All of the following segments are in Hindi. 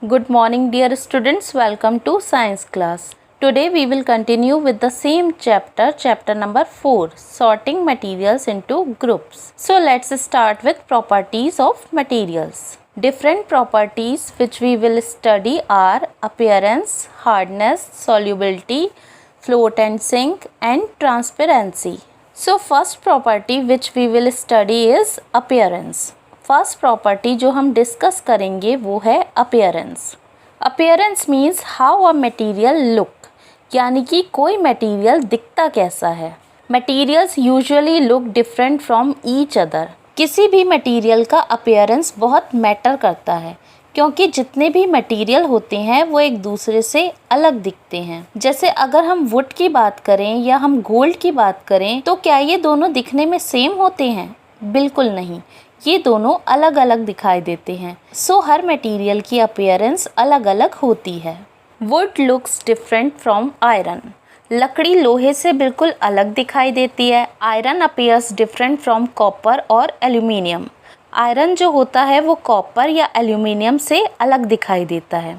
Good morning, dear students. Welcome to science class. Today we will continue with the same chapter number 4, sorting materials into groups. So let's start with properties of materials. Different properties which we will study are appearance, hardness, solubility, float and sink, and transparency. So first property which we will study is appearance. First property जो हम डिस्कस करेंगे वो है appearance. Appearance means how a material look, यानी कि कोई मटेरियल दिखता कैसा है. Materials usually look different from each other. किसी भी मटेरियल का अपीयरेंस बहुत मैटर करता है क्योंकि जितने भी मटेरियल होते हैं वो एक दूसरे से अलग दिखते हैं. जैसे अगर हम वुड की बात करें या हम गोल्ड की बात करें तो क्या ये दोनों दिखने में सेम होते हैं? बिल्कुल नहीं, ये दोनों अलग अलग दिखाई देते हैं. सो हर मटेरियल की अपीयरेंस अलग अलग होती है. Would looks different from iron. लकड़ी लोहे से बिल्कुल अलग दिखाई देती है. Iron appears different from copper और एल्यूमिनियम. आयरन जो होता है वो कॉपर या एल्यूमिनियम से अलग दिखाई देता है.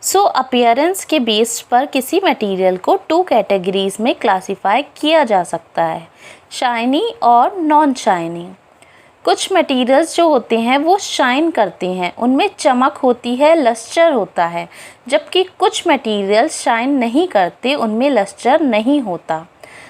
सो अपीयरेंस के बेस पर किसी मटेरियल को 2 कैटेगरीज में क्लासीफाई किया जा सकता है, शाइनी और नॉन शाइनी. कुछ मटेरियल्स जो होते हैं वो शाइन करते हैं, उनमें चमक होती है, लस्टर होता है, जबकि कुछ मटेरियल्स शाइन नहीं करते, उनमें लस्टर नहीं होता.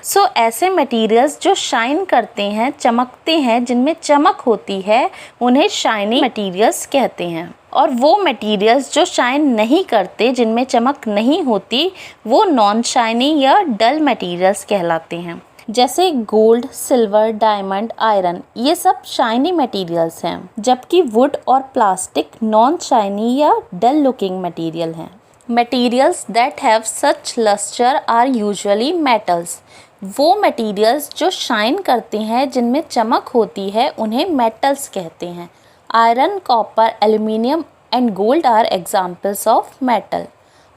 सो ऐसे मटेरियल्स जो शाइन करते हैं, चमकते हैं, जिनमें चमक होती है, उन्हें शाइनी मटेरियल्स कहते हैं. और वो मटेरियल्स जो शाइन नहीं करते, जिनमें चमक नहीं होती, वो नॉन शाइनी या डल मटेरियल्स कहलाते हैं. जैसे गोल्ड, सिल्वर, डायमंड, आयरन, ये सब शाइनी मटेरियल्स हैं, जबकि वुड और प्लास्टिक नॉन शाइनी या डल लुकिंग मटेरियल हैं. Materials that have such lustre are usually metals. वो मटेरियल्स जो शाइन करते हैं, जिनमें चमक होती है, उन्हें मेटल्स कहते हैं. Iron, copper, aluminium and gold are examples of metal.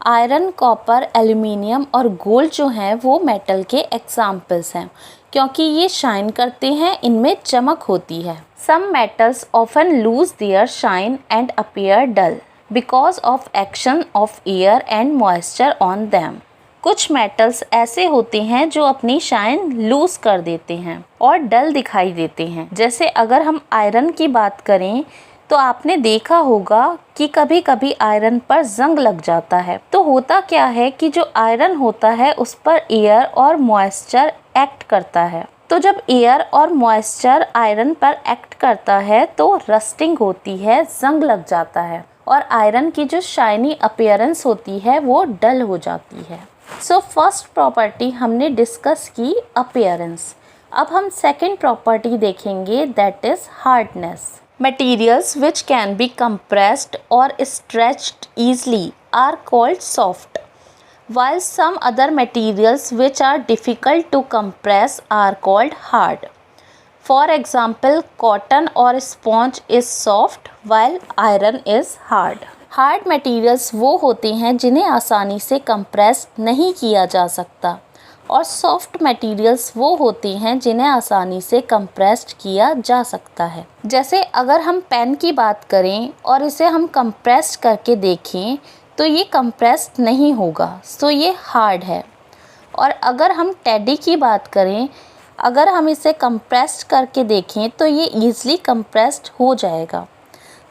Iron, copper, aluminium और गोल्ड जो हैं वो मेटल के एग्जाम्पल्स हैं क्योंकि ये शाइन करते हैं, इनमें चमक होती है. Some metals often lose their shine and appear dull because of action of air and moisture on them. कुछ मेटल्स ऐसे होते हैं जो अपनी शाइन लूज कर देते हैं और डल दिखाई देते हैं. जैसे अगर हम आयरन की बात करें तो आपने देखा होगा कि कभी कभी आयरन पर जंग लग जाता है. तो होता क्या है कि जो आयरन होता है उस पर एयर और मॉइस्चर एक्ट करता है. तो जब एयर और मॉइस्चर आयरन पर एक्ट करता है तो रस्टिंग होती है, जंग लग जाता है और आयरन की जो शाइनी अपीयरेंस होती है वो डल हो जाती है. सो फर्स्ट प्रॉपर्टी हमने डिस्कस की अपीयरेंस. अब हम सेकेंड प्रॉपर्टी देखेंगे, that is hardness. Materials which can be compressed or stretched easily are called soft, while some other materials which are difficult to compress are called hard. For example, cotton or sponge is soft while iron is hard. Hard materials वो होते हैं जिन्हें आसानी से compress नहीं किया जा सकता और सॉफ्ट मटेरियल्स वो होते हैं जिन्हें आसानी से कंप्रेस्ड किया जा सकता है. जैसे अगर हम पेन की बात करें और इसे हम कंप्रेस्ड करके देखें तो ये कंप्रेस्ड नहीं होगा, सो ये हार्ड है. और अगर हम टेडी की बात करें, अगर हम इसे कंप्रेस्ड करके देखें तो ये ईज़िली कंप्रेस्ड हो जाएगा,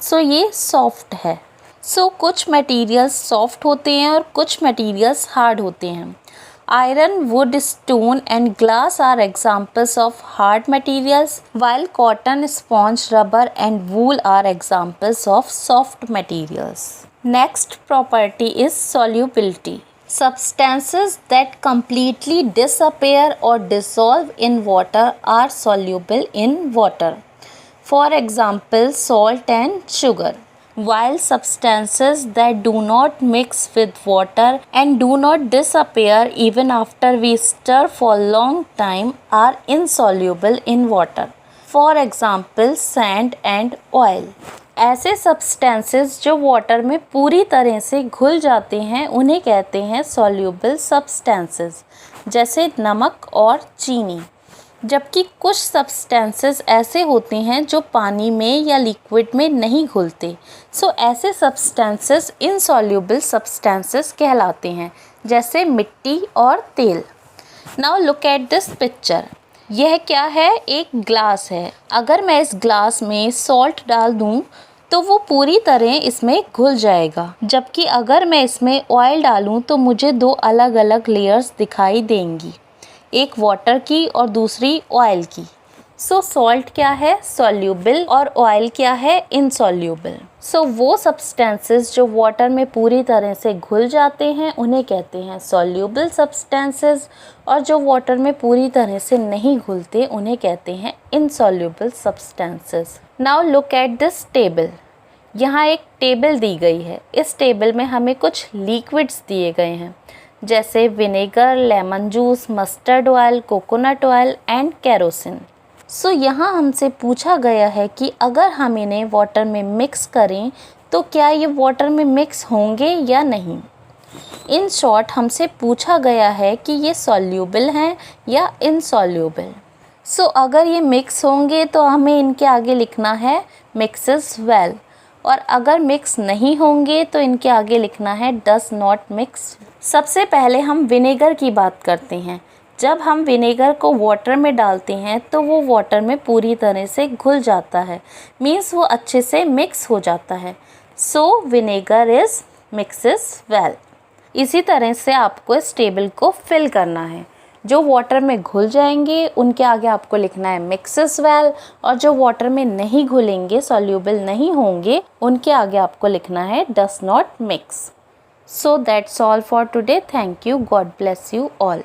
सो ये सॉफ्ट है. सो कुछ मटेरियल्स सॉफ्ट होते हैं और कुछ मटेरियल्स हार्ड होते हैं. Iron, wood, stone and glass are examples of hard materials, while cotton, sponge, rubber and wool are examples of soft materials. Next property is solubility. Substances that completely disappear or dissolve in water are soluble in water. For example, salt and sugar. While substances that do not mix with water and do not disappear even after we stir for long time are insoluble in water. For example, sand and oil. ऐसे substances जो water में पूरी तरह से घुल जाते हैं उन्हें कहते हैं soluble substances, जैसे नमक और चीनी. जबकि कुछ सब्सटेंसेस ऐसे होते हैं जो पानी में या लिक्विड में नहीं घुलते। सो ऐसे सब्सटेंसेस इनसॉल्युबल सब्सटेंसेस कहलाते हैं, जैसे मिट्टी और तेल। Now look at this picture. यह क्या है? एक ग्लास है। अगर मैं इस ग्लास में सॉल्ट डाल दूं तो वो पूरी तरह इसमें घुल जाएगा, जबकि अगर मैं इसमें ऑयल डालूं तो मुझे दो अलग अलग लेयर्स दिखाई देंगी, एक वाटर की और दूसरी ऑयल की। सो सॉल्ट क्या है? सॉल्यूबल, और ऑयल क्या है? इनसॉल्यूबल। सो वो सब्सटेंसेस जो वाटर में पूरी तरह से घुल जाते हैं उन्हें कहते हैं सॉल्यूबल सब्सटेंसेस, और जो वाटर में पूरी तरह से नहीं घुलते उन्हें कहते हैं insoluble substances. Now look at this table. यहाँ एक टेबल दी गई है। इस टेबल में हमें कुछ लिक्विड्स दिए गए हैं, जैसे vinegar, lemon juice, mustard oil, coconut oil and kerosene. So यहाँ हमसे पूछा गया है कि अगर हम इन्हें वाटर में मिक्स करें तो क्या ये वाटर में मिक्स होंगे या नहीं। इन शॉर्ट हमसे पूछा गया है कि ये सॉल्यूबल हैं या इनसॉल्यूबल। सो अगर ये मिक्स होंगे तो हमें इनके आगे लिखना है मिक्सेस वेल, और अगर मिक्स नहीं होंगे तो इनके आगे लिखना है डज नॉट मिक्स। सबसे पहले हम विनेगर की बात करते हैं। जब हम विनेगर को वाटर में डालते हैं तो वो वाटर में पूरी तरह से घुल जाता है, मीन्स वो अच्छे से मिक्स हो जाता है। सो विनेगर इज़ मिक्सेस वेल। इसी तरह से आपको इस टेबल को फिल करना है। जो वाटर में घुल जाएंगे उनके आगे आपको लिखना है मिक्सेस वेल, और जो वाटर में नहीं घुलेंगे, सॉल्यूबल नहीं होंगे, उनके आगे आपको लिखना है does not mix. So that's all for today. Thank you. God bless you all.